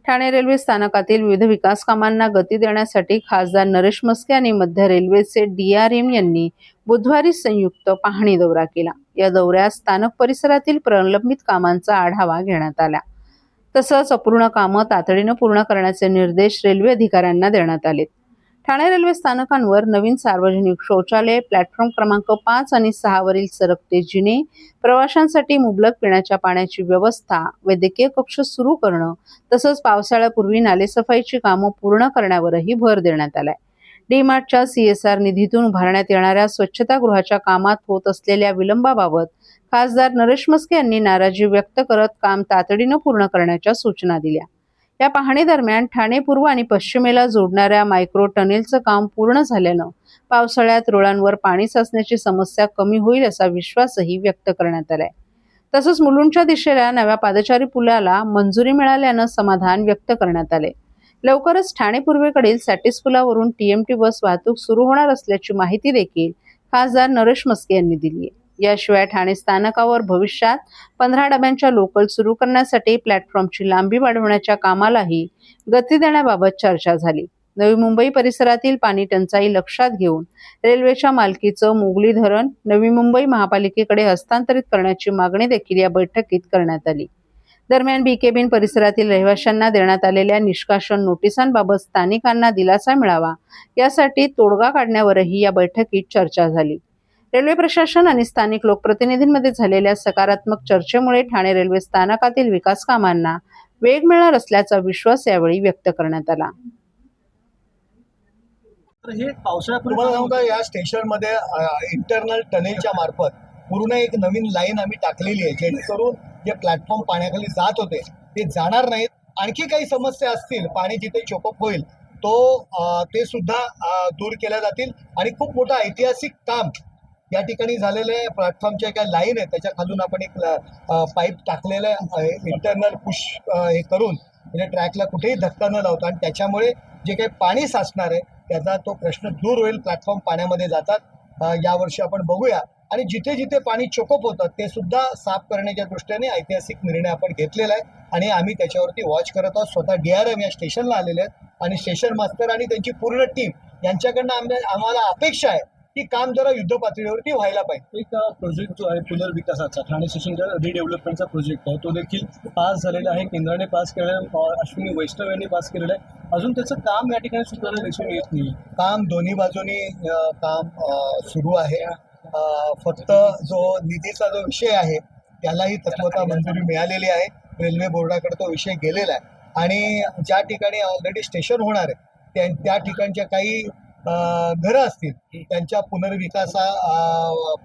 Thane railway स्थानकातील विविध विकास कामांना गती देण्यासाठी खासदार नरेश म्हस्के आणि मध्य रेल्वेचे DRM यांनी बुधवारी संयुक्त पाहणी दौरा केला। या दौऱ्यात स्थानक परिसरातील प्रलंबित कामांचा आढावा घेण्यात आला। तसंच अपूर्ण कामं तातडीने पूर्ण करण्याचे निर्देश रेल्वे अधिकाऱ्यांना देण्यात आले। ठाणे रेल्वे स्थानकांवर नवीन सार्वजनिक शौचालय, प्लॅटफॉर्म क्रमांक 5 आणि 6 वरील सरकते जिने, प्रवाशांसाठी मुबलक पिण्याच्या पाण्याची व्यवस्था, वैद्यकीय कक्ष सुरू करणं, तसंच पावसाळ्यापूर्वी नालेसफाईची कामं पूर्ण करण्यावरही भर देण्यात आलाय। DMARTच्या CSR निधीतून उभारण्यात येणाऱ्या स्वच्छतागृहाच्या कामात होत असलेल्या विलंबाबाबत खासदार नरेश म्हस्के यांनी नाराजी व्यक्त करत काम तातडीने पूर्ण करण्याच्या सूचना दिल्या। या पाहणी दरम्यान ठाणे पूर्व आणि पश्चिमेला जोडणाऱ्या मायक्रो टनेलचं काम पूर्ण झाल्यानं पावसाळ्यात रुळांवर पाणी साचण्याची समस्या कमी होईल असा विश्वासही व्यक्त करण्यात आलाय। तसंच मुलुंडच्या दिशेला नव्या पादचारी पुलाला मंजुरी मिळाल्यानं समाधान व्यक्त करण्यात आले। लवकरच ठाणे पूर्वेकडील सॅटिस पुलावरून TMT बस वाहतूक सुरू होणार असल्याची माहिती देखील खासदार नरेश म्हस्के यांनी दिली आहे। याशिवाय ठाणे स्थानकावर भविष्यात 15 डब्यांच्या लोकल सुरू करण्यासाठी प्लॅटफॉर्मची लांबी वाढवण्याच्या कामालाही गती देण्याबाबत चर्चा झाली। नवी मुंबई परिसरातील पाणी टंचाई लक्षात घेऊन रेल्वेच्या मालकीचं मोगली धरण नवी मुंबई महापालिकेकडे हस्तांतरित करण्याची मागणी देखील या बैठकीत करण्यात आली। दरम्यान BKBN परिसरातील रहिवाशांना देण्यात आलेल्या निष्कासन नोटिसांबाबत स्थानिकांना दिलासा मिळावा यासाठी तोडगा काढण्यावरही या बैठकीत चर्चा झाली। रेल्वे प्रशासन आणि स्थानिक लोकप्रतिनिधींमध्ये झालेल्या सकारात्मक चर्चेमुळे ठाणे रेल्वे स्थानकातील विकास कामांना वेग मिळणार असल्याचा विश्वास यावेळी व्यक्त करण्यात आला। हे पावसाळ्यापूर्वी या स्टेशनमध्ये इंटरनल टनेलच्या मार्फत पूर्ण एक नवीन लाईन आम्ही टाकलेली आहे, जेणेकरून जे प्लॅटफॉर्म पाण्याखाली जात होते ते जाणार नाहीत। आणखी काही समस्या असतील, पाणी जिथे चोकअप होईल ते सुद्धा दूर केल्या जातील आणि खूप मोठं ऐतिहासिक काम या ठिकाणी झालेलं आहे। प्लॅटफॉर्मच्या काय लाईन आहे त्याच्या खालून आपण एक पाईप टाकलेलं आहे इंटरनल पुश हे करून, म्हणजे ट्रॅकला कुठेही धक्का न लावता, आणि त्याच्यामुळे जे काही पाणी साचणार आहे त्याचा तो प्रश्न दूर होईल। प्लॅटफॉर्म पाण्यामध्ये जातात यावर्षी आपण बघूया, आणि जिथे जिथे पाणी चोकअप होतं ते सुद्धा साफ करण्याच्या दृष्टीने ऐतिहासिक निर्णय आपण घेतलेला आहे आणि आम्ही त्याच्यावरती वॉच करत आहोत। स्वतः DRM या स्टेशनला आलेले आहेत आणि स्टेशन मास्तर आणि त्यांची पूर्ण टीम यांच्याकडनं आम्हाला अपेक्षा आहे की काम जरा युद्ध पातळीवरती व्हायला पाहिजे। एक प्रोजेक्ट जो आहे पुनर्विकासाचा ठाणे स्टेशनच्या रिडेव्हलपमेंटचा प्रोजेक्ट आहे, तो देखील पास झालेला आहे। केंद्राने पास केलेला आहे, अश्विनी वैष्णव यांनी पास केलेलं आहे। अजून त्याचं काम या ठिकाणी सुद्धा दिसून येत नाही। काम दोन्ही बाजूनी काम सुरू आहे। फक्त जो निधीचा जो विषय आहे त्यालाही तत्वता मंजुरी मिळालेली आहे, रेल्वे बोर्डाकडे तो विषय गेलेला आहे आणि ज्या ठिकाणी ऑलरेडी स्टेशन होणार आहे त्या ठिकाणच्या काही घरं असतील त्यांच्या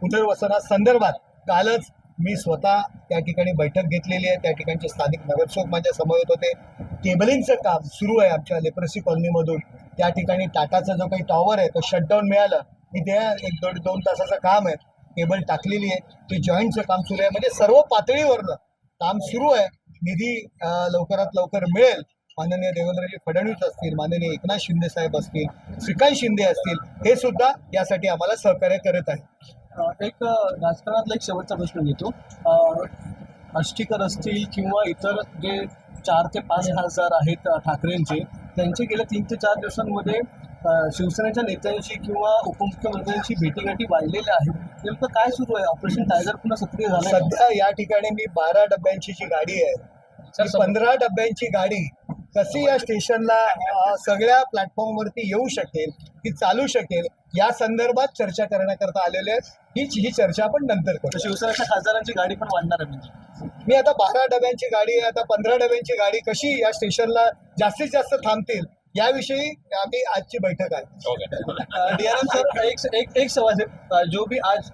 पुनर्वसनासंदर्भात कालच मी स्वतः त्या ठिकाणी बैठक घेतलेली आहे। त्या ठिकाणचे स्थानिक नगरसेवक माझ्या समवेत होते। केबलिंगचं काम सुरू आहे आमच्या लेप्रसी कॉलनीमधून। त्या ठिकाणी टाटाचा जो काही टॉवर आहे तो शटडाऊन मिळालं, इथे 1-2 तासाचं काम आहे, केबल टाकलेली आहे, ते जॉईंटचं काम सुरू आहे। म्हणजे सर्व पातळीवरनं काम सुरू आहे। निधी लवकरात लवकर मिळेल। माननीय देवेंद्रजी फडणवीस असतील, माननीय एकनाथ शिंदे साहेब असतील, श्रीकांत शिंदे असतील, हे सुद्धा यासाठी आम्हाला सहकार्य करत आहेत। एक राजकारणातला एक शेवटचा प्रश्न घेतो। आष्टीकर असतील किंवा इतर जे 4 ते 5 खासदार आहेत ठाकरेंचे, त्यांचे गेल्या 3 ते 4 दिवसांमध्ये शिवसेनेच्या नेत्यांशी किंवा उपमुख्यमंत्र्यांशी भेटीगाठी वाढलेल्या आहेत। नेमकं काय सुरू आहे? ऑपरेशन टायगर पुन्हा सक्रिय झालं? सध्या या ठिकाणी मी 12 डब्यांची जी गाडी आहे, 15 डब्यांची गाडी कशी या स्टेशनला सगळ्या प्लॅटफॉर्मवरती येऊ शकेल, ती चालू शकेल, या संदर्भात चर्चा करण्याकरता आलेले आहेत। ही चर्चा आपण नंतर करू। शिवसेनेच्या खासदारांची गाडी पण वाढणार आहे म्हणजे? मी आता 12 डब्यांची गाडी आहे, आता 15 डब्यांची गाडी कशी या स्टेशनला जास्तीत जास्त थांबतील याविषयी आम्ही आजची बैठक आहे। DRM सर, एक सवाल है, जो भी आज